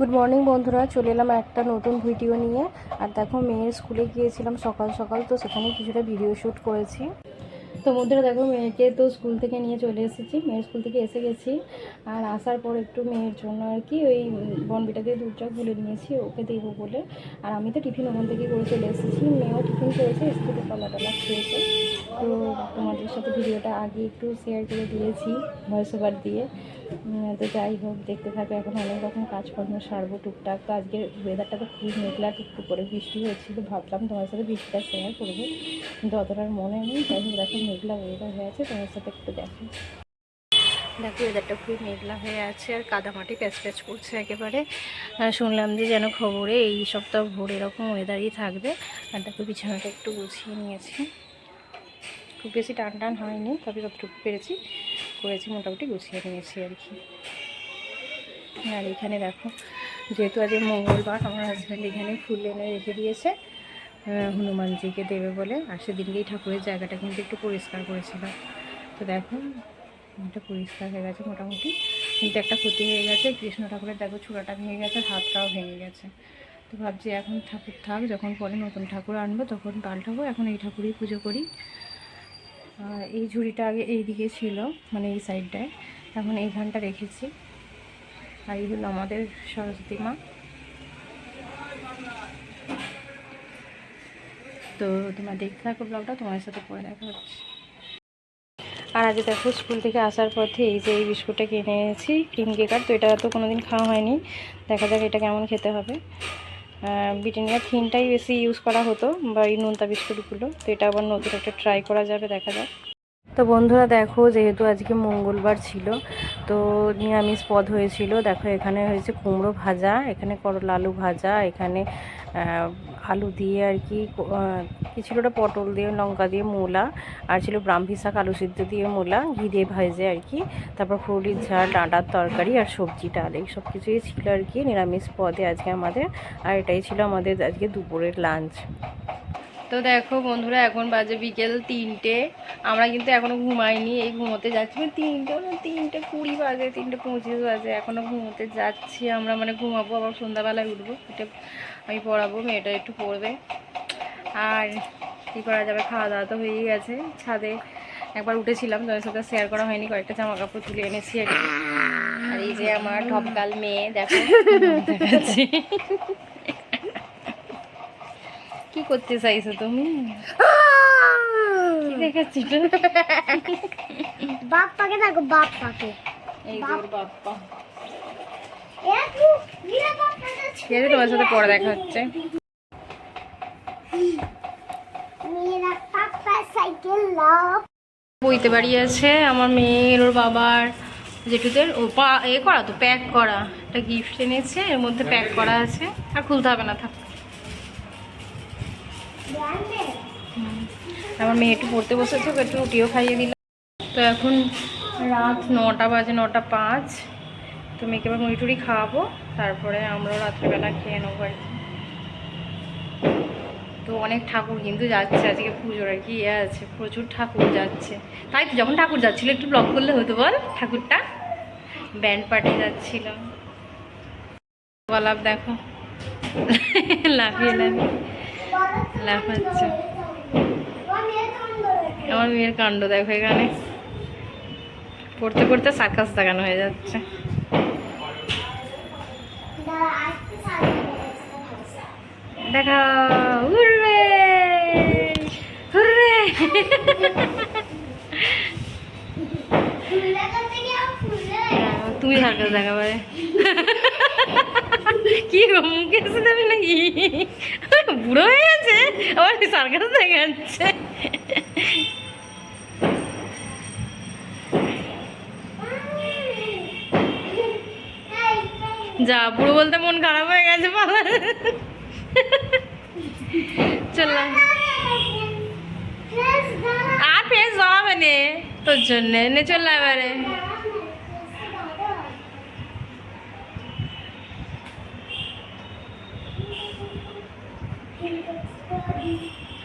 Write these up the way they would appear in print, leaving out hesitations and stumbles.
Good morning বন্ধুরা, চলে এলাম একটা নতুন ভিডিও নিয়ে। আর দেখো, মেয়ের স্কুলে গিয়েছিলাম সকাল সকাল, তো সেখানে কিছুটা ভিডিও শ্যুট করেছি। তো বন্ধুরা দেখো, মেয়েকে তো স্কুল থেকে নিয়ে চলে এসেছি, মেয়ের স্কুল থেকে এসে গেছি। আর আসার পর একটু মেয়ের জন্য আর কি ওই বনবিটা দিয়ে দুধটা গুলে নিয়েছি ওকে দেবো বলে। আর আমি তো টিফিন ওখান থেকে করে চলে এসেছি, মেয়েও টিফিন করেছে, এসে থেকে টলা খেয়েছে। তো তোমাদের সাথে ভিডিওটা আগে একটু শেয়ার করে দিয়েছি ভয়েস ওভার দিয়ে। তো যাই হোক, দেখতে থাকো। এখন অনেক রকম কাজকর্ম সারবো টুকটাক। তো আজকে ওয়েদারটা তো খুব মেঘলা, টুকটুক করে বৃষ্টি হয়েছিল, ভাবলাম তোমার সাথে বৃষ্টিটা শেয়ার করবো, কিন্তু অতটার মনে নেই। যাই হোক, দেখো মেঘলা ওয়েদার হয়ে আছে, তোমার সাথে একটু দেখো। দেখো ওয়েদারটা খুব মেঘলা হয়ে আছে, আর কাদামাটি প্যাচ প্যাচ করছে একেবারে। শুনলাম যে যেন খবরে এই সপ্তাহ ভোর এরকম ওয়েদারই থাকবে। আর দেখো বিছানাটা একটু গুছিয়ে নিয়েছি, খুব বেশি টান টান হয়নি, তবে যতটুকু পেরেছি করেছি, মোটামুটি গুছিয়ে নিয়েছি আর কি। আর এখানে দেখো, যেহেতু আজ মঙ্গলবার, আমার হাজব্যান্ড এখানে ফুল এনে রেখে দিয়েছে হনুমানজিকে দেবে বলে। আর সেদিনকেই ঠাকুরের জায়গাটা কিন্তু একটু পরিষ্কার করেছিল। তো দেখো এটা পরিষ্কার হয়ে গেছে মোটামুটি, কিন্তু একটা ক্ষতি হয়ে গেছে, কৃষ্ণ ঠাকুরের দেখো চূড়াটা ভেঙে গেছে, হাতটাও ভেঙে গেছে। তো ভাবছি এখন ঠাকুর থাক, যখন পরে নতুন ঠাকুর আনবো তখন পাল্টাবো, এখন এই ঠাকুরই পুজো করি। এই ঝুড়িটা আগে এই দিকে ছিল, মানে এই সাইডটায়, এখন এইখানটা রেখেছি। আর এই হলো আমাদের সরস্বতী মা। তো তোমরা দেখতে থাকো ব্লগটা, তোমার সাথে পরে দেখা হচ্ছে। আর আজ দেখো, স্কুল থেকে আসার পথে এই যে এই বিস্কুটটা কিনে এনেছি, ক্রিম কেকার। তো এটা তো কোনোদিন খাওয়া হয়নি, দেখা যাক এটা কেমন খেতে হবে। ব্রিটানিয়া থিনটাই বেশি ইউজ করা হতো, বা এই নোনতা বিস্কুটগুলো। তো এটা আবার নতুন একটা ট্রাই করা যাবে, দেখা যাক। তো বন্ধুরা দেখো, যেহেতু আজকে মঙ্গলবার ছিল, তো নিরামিষ পদ হয়েছিল। দেখো এখানে হয়েছে কুমড়ো ভাজা, এখানে করলা আলু ভাজা, এখানে আলু দিয়ে আর কি ছিল ওটা, পটল দিয়ে, লঙ্কা দিয়ে, মূলা, আর ছিল ব্রাহ্মী শাক আলু সিদ্ধ দিয়ে, মূলা ঘি দিয়ে ভাজে আর কি। তারপর ফুলির ঝাল, ডাঁটার তরকারি, আর সবজি ডাল, এই সব কিছুই ছিল আর কি নিরামিষ পদে আজকে আমাদের। আর এটাই ছিল আমাদের আজকে দুপুরের লাঞ্চ। তো দেখো বন্ধুরা, এখন বাজে বিকেল 3টে, আমরা কিন্তু এখনও ঘুমাইনি, এই ঘুমোতে যাচ্ছি। 3:20 বাজে, 3:25 বাজে, এখনও ঘুমোতে যাচ্ছি আমরা, মানে ঘুমাবো, আবার সন্ধ্যাবেলায় উঠবো। এটা আমি পড়াবো, মেয়েটা একটু পড়বে। আর কী করা যাবে, খাওয়া দাওয়া তো হয়েই গেছে। ছাদে একবার উঠেছিলাম, তাদের সাথে শেয়ার করা হয়নি, কয়েকটা জামা কাপড় তুলে এনেছি আর কি। আর এই যে আমার ঢপকাল মেয়ে, দেখো দেখাচ্ছি। কি করতে চাইছো তুমি? কি দেখাচ্ছি? বাপ্পাকে দেখো, বাপ্পাকে। এই যে ওর বাপ্পা। তোমার সাথে পরে দেখা হচ্ছে। বইতে বাড়ি আছে আমার মেয়ের, ওর বাবার, জেঠুদের। ও এ করা তো, প্যাক করা একটা গিফট এনেছে, এর মধ্যে প্যাক করা আছে, আর খুলতে হবে না, থাক। আমার মেয়ে একটু পড়তে বসেছে, একটু রুটিও খাইয়ে দিলাম। তো এখন রাত 9টা বাজে, 9:05। তো মেয়েকে এবার মুড়ি টুড়ি খাওয়াবো, তারপরে আমরাও রাত্রেবেলা খেয়ে নেবো আর কি। তো অনেক ঠাকুর কিন্তু যাচ্ছে আজকে পুজোর আর কি, আছে প্রচুর ঠাকুর যাচ্ছে। তাই তো, যখন ঠাকুর যাচ্ছিলো একটু ব্লগ করলে হতো বল, ঠাকুরটা ব্যান্ড পার্টি যাচ্ছিল। গোলাপ দেখো লাফিয়ে লাফিয়ে লাফাচ্ছে। আমার মেয়ের কাণ্ড দেখো, এখানে পড়তে পড়তে সার্কাস দেখানো হয়ে যাচ্ছে। দেখা, হুররে হুররে। তুমি সার্কাস দেখাবে কি মুখে এসে দেবে নাকি? বুড়ো হয়ে গেছে, আবার সার্কাস দেখাচ্ছে। যা, বুড়ো বলতে মন খারাপ হয়ে গেছে পালা। চললাম, আর ফেস জমাবে নে তোর জন্যে, নে চললা এবারে।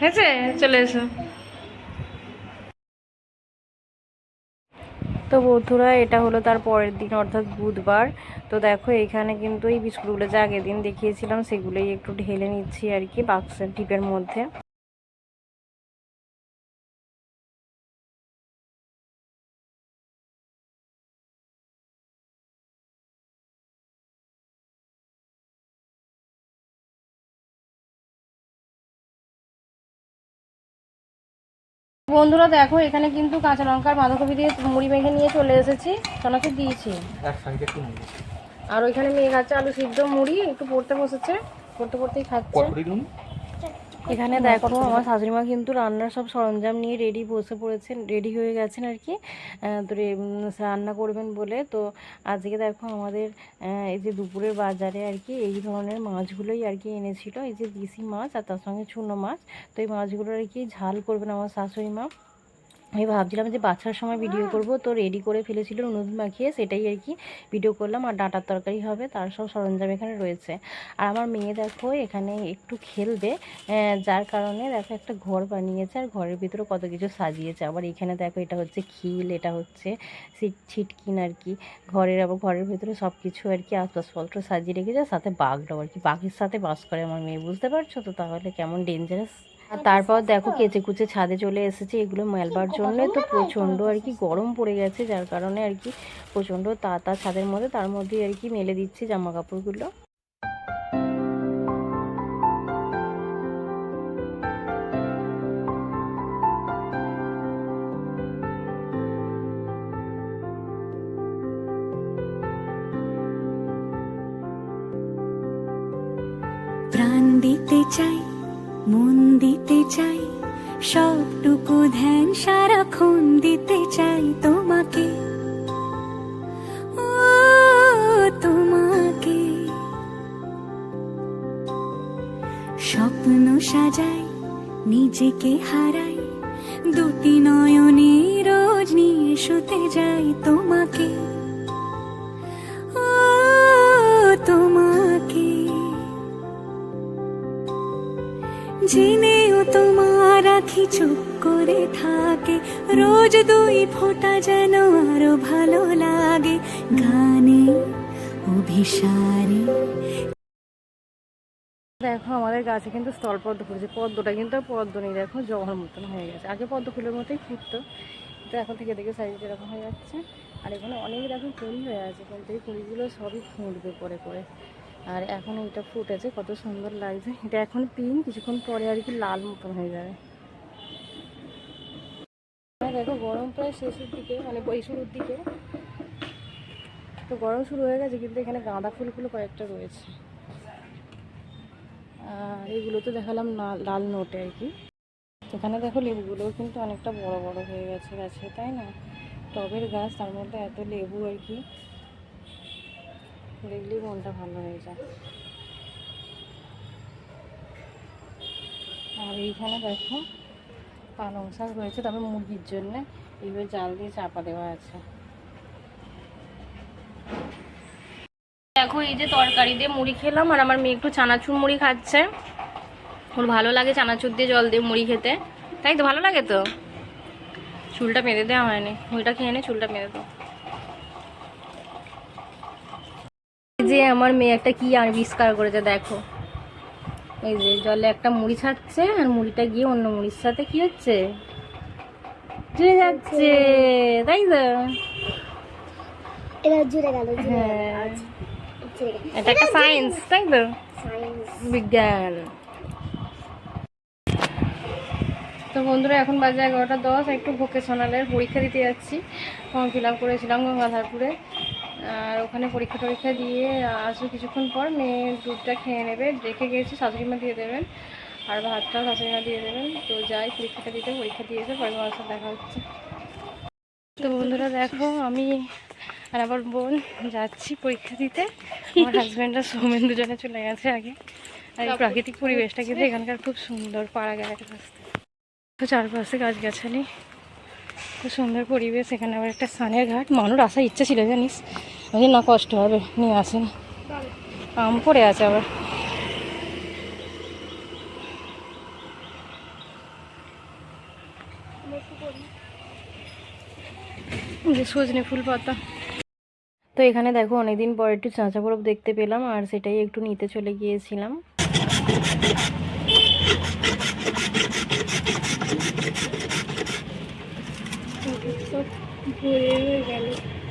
হয়েছে, চলে এসো। তো বন্ধুরা এটা হলো তার পরের দিন অর্থাৎ বুধবার। তো দেখো এখানে কিন্তু এই বিস্কুটগুলো যে আগের দিন দেখিয়েছিলাম সেগুলোই একটু ঢেলে নিচ্ছি আর কি বাক্সের টিপের মধ্যে। বন্ধুরা দেখো এখানে কিন্তু কাঁচা লঙ্কার বাঁধাকপি দিয়ে মুড়ি মেখে নিয়ে চলে এসেছি, চানাচুর দিয়েছি। আর ওইখানে মেয়ে খাচ্ছে আলু সিদ্ধ মুড়ি, একটু পড়তে বসেছে, পড়তে পড়তেই খাচ্ছে। এখানে দেখো আমার শাশুড়িমা কিন্তু রান্নার সব সরঞ্জাম নিয়ে বসে পড়েছেন, রেডি হয়ে গেছেন আর কি। তো রান্না করবেন বলে। তো আজকে দেখো আমাদের এই যে দুপুরের বাজারে আর কি এই ধরনের মাছগুলোই আর কি এনেছিল, এই যে দেশি মাছ আর তার সঙ্গে চুনো মাছ। তো এই মাছগুলো আর কি ঝাল করবেন আমার শাশুড়িমা। আমি ভাবছিলাম যে বাচ্চার সময় ভিডিও করব, তো রেডি করে ফেলেছিল নুন মাখিয়ে, সেটাই আর কি ভিডিও করলাম। আর ডাঁটার তরকারি হবে, তার সব সরঞ্জাম এখানে রয়েছে। আর আমার মেয়ে দেখো এখানে একটু খেলবে, যার কারণে দেখো একটা ঘর বানিয়েছে আর ঘরের ভিতরে কত কিছু সাজিয়েছে। আবার এখানে দেখো এটা হচ্ছে খিল, এটা হচ্ছে ছিটকিন আর কি ঘরের। আবার ঘরের ভিতরে সব কিছু আর কি আসবাবপত্র সাজিয়ে রেখেছে, সাথে বাঘটাও আর কি বাঘের সাথে বাস করে আমার মেয়ে, বুঝতে পারছো তো তাহলে কেমন ডেঞ্জারাস। আর তারপর দেখো কেচে কুচে ছাদে চলে এসেছে এগুলো মেলবার জন্য। তো প্রচণ্ড আর কি গরম পড়ে গেছে, যার কারণে আর কি প্রচণ্ড তাতা ছাদের মধ্যে, তার মধ্যে আর কি মেলে দিচ্ছি জামা কাপড়গুলো। প্রাণ দিতে চাই, মন দিতে চাই, সবটুকু ধ্যান সারাক্ষণ দিতে চাই তোমাকে, ও তোমাকে। স্বপ্ন সাজাই, নিজেকে হারাই, দুটি নয়নে রোজ নিয়ে শুতে যাই তোমাকে, ও তোমাকে। জেনেও তোমার আখি চুপ করে থাকে, রোজ দুই ফোঁটা যেন আরো ভালো লাগে, গানে অভিসারে। দেখো আমাদের গাছে কিন্তু স্থলপদ্ম ফুটেছে, পদ্মটা কিন্তু আর পদ্ম নেই, দেখো জল মতন হয়ে গেছে। আগে পদ্ম ফুলের মতোই ফুটতো, তো এখন থেকে দেখে সাইজ এরকম হয়ে যাচ্ছে। আর এখানে অনেক দেখো কুড়ি হয়ে আছে, কিন্তু এই কুড়িগুলো সবই ফুটবে পরে করে। আর এখন এটা ফুটেছে, কত সুন্দর লাগছে। এটা এখন পিঙ্ক, কিছুক্ষণ পরে আর কি লাল মতন হয়ে যাবে। দেখো গরম প্রায় শেষের দিকে, মানে বই শুরুর দিকে, তো গরম শুরু হয়ে গেছে, কিন্তু এখানে গাঁদা ফুলগুলো কয়েকটা রয়েছে। আর এগুলো তো দেখালাম না লাল নোটে আর কি। এখানে দেখো লেবুগুলোও কিন্তু অনেকটা বড় বড় হয়ে গেছে গাছে, তাই না? টবের গাছ, তার মধ্যে এত লেবু আর কি, দেখলেই মনটা ভালো হয়ে যায়। আর এইখানে দেখো পালং শাক রয়েছে, তবে মুরগির জন্য এইভাবে জাল দিয়ে চাপা দেওয়া আছে। দেখো এই যে তরকারি দিয়ে মুড়ি খেলাম, আর আমার মেয়ে একটু চানাচুর মুড়ি খাচ্ছে। ওর ভালো লাগে চানাচুর দিয়ে জল দিয়ে মুড়ি খেতে, তাই তো? ভালো লাগে তো। চুলটা বেঁধে দেওয়া হয়নি, মুড়িটা খেয়ে নে, চুলটা বেঁধে দাও। যে আমার মেয়ে একটা কি আবিষ্কার করেছে দেখো, এই যে জলে একটা মুড়ি ছাড়ছে, আর মুড়িটা গিয়ে অন্য মুড়ির সাথে কি হচ্ছে, জুড়ে যাচ্ছে, তাই তো? এবার জুড়ে গেল। হ্যাঁ, এটা একটা সায়েন্স, তাই তো? বিজ্ঞান। তো বন্ধুরা এখন বাজে 11:10, একটু ভোকেশনালের পরীক্ষা দিতে যাচ্ছি। ফর্ম ফিল আপ করেছিলাম গঙ্গাধারপুরে, আর ওখানে পরীক্ষা টরীক্ষা দিয়ে আসবো কিছুক্ষণ পর। মেয়ে দুধটা খেয়ে নেবে, রেখে গেছি, শাশুড়িমা দিয়ে দেবেন, আর ভাতটা শাশুড়িমা দিয়ে দেবেন। তো যাই পরীক্ষাটা দিতে, পরীক্ষা দিয়ে এসে পরে আমার সাথে দেখা হচ্ছে। তো বন্ধুরা দেখো আমি আর আবার বোন যাচ্ছি পরীক্ষা দিতে। আমার হাজব্যান্ড আর সৌমেন দুজনে চলে গেছে আগে। আর এই প্রাকৃতিক পরিবেশটা কিন্তু এখানকার খুব সুন্দর, পাড়া গায়ের রাস্তা, তো চারপাশে গাছগাছালি, খুব সুন্দর পরিবেশ। এখানে আবার একটা স্নানের ঘাট, মানুষ আসার ইচ্ছা ছিল জানিস, আমি না কষ্ট হবে নিয়ে আসেনি, আম পড়ে আছে আবার। যে সজনে ফুল পাতা। তো এখানে দেখো অনেকদিন পর একটু চাঁচা বরফ দেখতে পেলাম, আর সেটাই একটু নিতে চলে গিয়েছিলাম।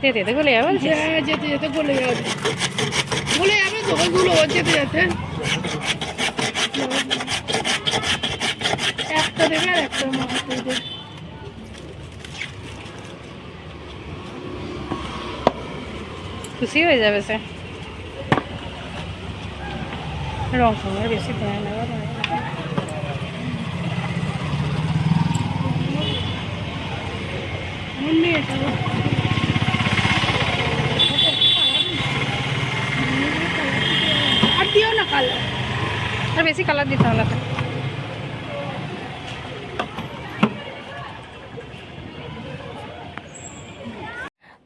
যেতে যেতে গলে যাবে, যেতে যেতে গলে যাবে, গলে যাবে তো ওইগুলো যেতে যেতে। একটা দেবে আর একটা মাথা দেবে। খুশি হয়ে যাবে সে। রং সঙ্গে বেশি দেয় না বাবা। আমার মেয়েটা আর দিও না কালার, আর বেশি কালার দিতে হবে না।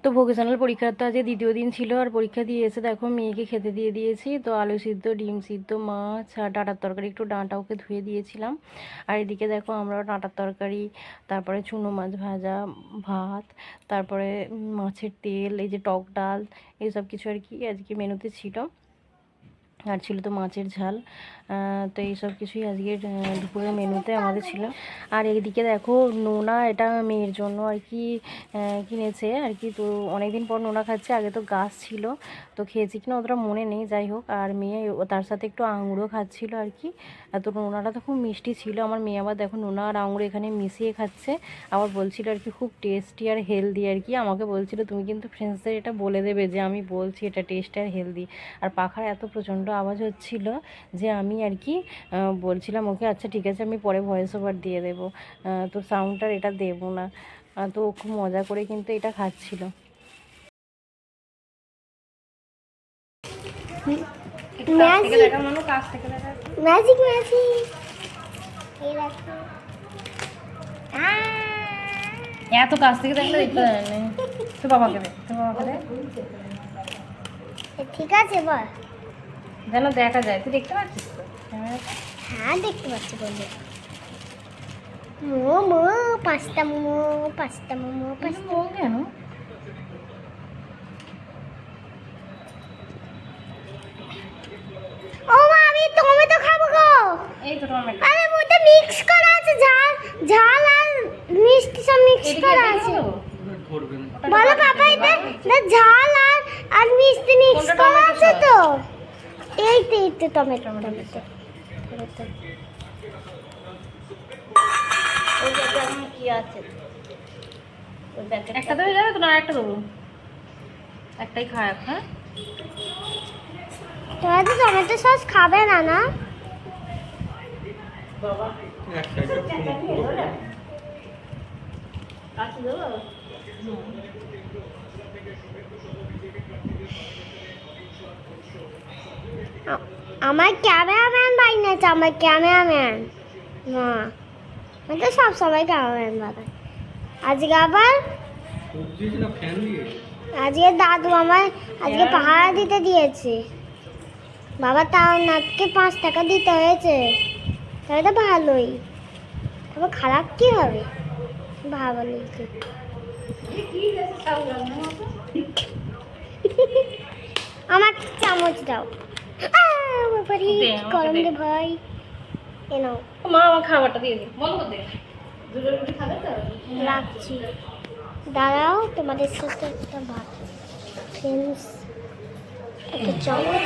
তো ভোকেশনাল পরীক্ষার তো আজকে দ্বিতীয় দিন ছিল, আর পরীক্ষা দিয়ে এসে দেখো মেয়েকে খেতে দিয়ে দিয়েছি। তো আলু সিদ্ধ, ডিম সিদ্ধ, মাছ আর ডাঁটার তরকারি, একটু ডাঁটা ওকে ধুয়ে দিয়েছিলাম। আর এদিকে দেখো আমরাও ডাঁটার তরকারি, তারপরে চুনো মাছ ভাজা, ভাত, তারপরে মাছের তেল, এই যে টক ডাল, এইসব কিছু আর কি আজকে মেনুতে ছিল। আর ছিল তো মাছের ঝাল। তো এইসব কিছুই আজকের দুপুরের মেনুতে আমাদের ছিল। আর এইদিকে দেখো নোনা, এটা মেয়ের জন্য আর কি কিনেছে আর কি। তো অনেকদিন পর নোনা খাচ্ছে, আগে তো গাছ ছিল, তো খেয়েছি কিনা অতটা মনে নেই, যাই হোক। আর মেয়ে তার সাথে একটু আঙুরও খাচ্ছিল আর কি। তো নোনাটা তো খুব মিষ্টি ছিল। আমার মেয়ে আবার দেখো নোনা আর আঙুর এখানে মিশিয়ে খাচ্ছে, আবার বলছিল আর কি খুব টেস্টি আর হেলদি আর কি। আমাকে বলছিল তুমি কিন্তু ফ্রেন্ডসদের এটা বলে দেবে যে আমি বলছি এটা টেস্টি আর হেলদি। আর পাখার এত প্রচণ্ড আওয়াজ হচ্ছিল যে আমি আর কি বলছিলাম ওকে আচ্ছা ঠিক আছে আমি পরে ভয়েস ওভার দিয়ে দেবো, তো সাউন্ডটার এটা দেবো না। তো ও খুব মজা করে কিন্তু এটা খাচ্ছিল। ম্যাজিক ম্যাজিক এই দেখো এত কাছ থেকে দেখলে দেখতে যায় না। তো বাবাকে দে, তো বাবাকে দে, ঠিক আছে বল। যেন দেখা যায়। তুই দেখতে পাচ্ছিস তো? হ্যাঁ দেখতে পাচ্ছি বন্ধু। Momo, pasta momo, pasta momo, pasta. কেন ও মা আমি টমেটো খাবো গো। এই তো টমেটো, আরে ওটা মিক্স করা আছে, ঝাল ঝাল আর মিষ্টি সব মিক্স করা আছে। বলো পাপা এটা ঝাল আর মিষ্টি মিক্স করা আছে তো। এই তো টমেটো টমেটো। ওই জায়গায় কি আছে? ওই প্যাকেট একটা দেবে যাবে তো, না একটা দেবো? একটাই খায়। হ্যাঁ তোমরা তো টমেটো সস খাবে না না? আমার ক্যামেরাম্যান বানিয়েছে, আমার ক্যামেরাম্যান না, আমি তো সব সময় ক্যামেরাম্যান বানাই। আজকে আবার আজকে দাদু আমার আজকে পাহারা দিতে দিয়েছে। বাবা তাও নাটকে 5 টাকা দিতে হয়েছে, তাহলে তো ভালোই, তবে খারাপ কি হবে ভালো। আমার চামচ দাও। গরম রে ভাই, এনো মা আমার খাবারটা দিয়ে দিই, বলো দে। দুটো রুটি খাবে তো? রাখছি, দাঁড়াও তোমাদের সাথে একটা ভাত ফ্রেন্ডস, একটা চামচ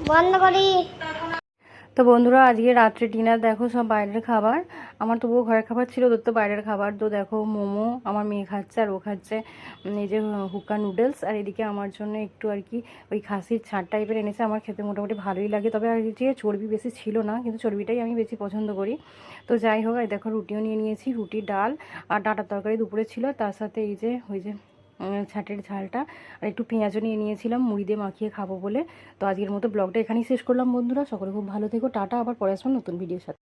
বন্ধ করি। তো বন্ধুরা আজকে রাত্রে ডিনার দেখো সব বাইরের খাবার। আমার তবুও ঘরের খাবার ছিল, ওদের তো বাইরের খাবার। তো দেখো মোমো আমার মেয়ে খাচ্ছে, আর ও খাচ্ছে এই যে হুক্কা নুডলস। আর এদিকে আমার জন্য একটু আর কি ওই খাসির ছাড় টাইপের এনেছে, আমার খেতে মোটামুটি ভালোই লাগে, তবে আর যে চর্বি বেশি ছিল না, কিন্তু চর্বিটাই আমি বেশি পছন্দ করি। তো যাই হোক, এই দেখো রুটিও নিয়ে নিয়েছি, রুটি, ডাল আর ডাঁটার তরকারি দুপুরে ছিল, তার সাথে এই যে ওই যে ছাটের ঝালটা, আর একটু পেঁয়াজও নিয়ে নিয়েছিলাম মুড়ি দিয়ে মাখিয়ে খাবো বলে। তো আজকের মতো ব্লগটা এখানেই শেষ করলাম বন্ধুরা, সকলে খুব ভালো থেকো, টাটা, আবার পরে আসবো নতুন ভিডিওর সাথে।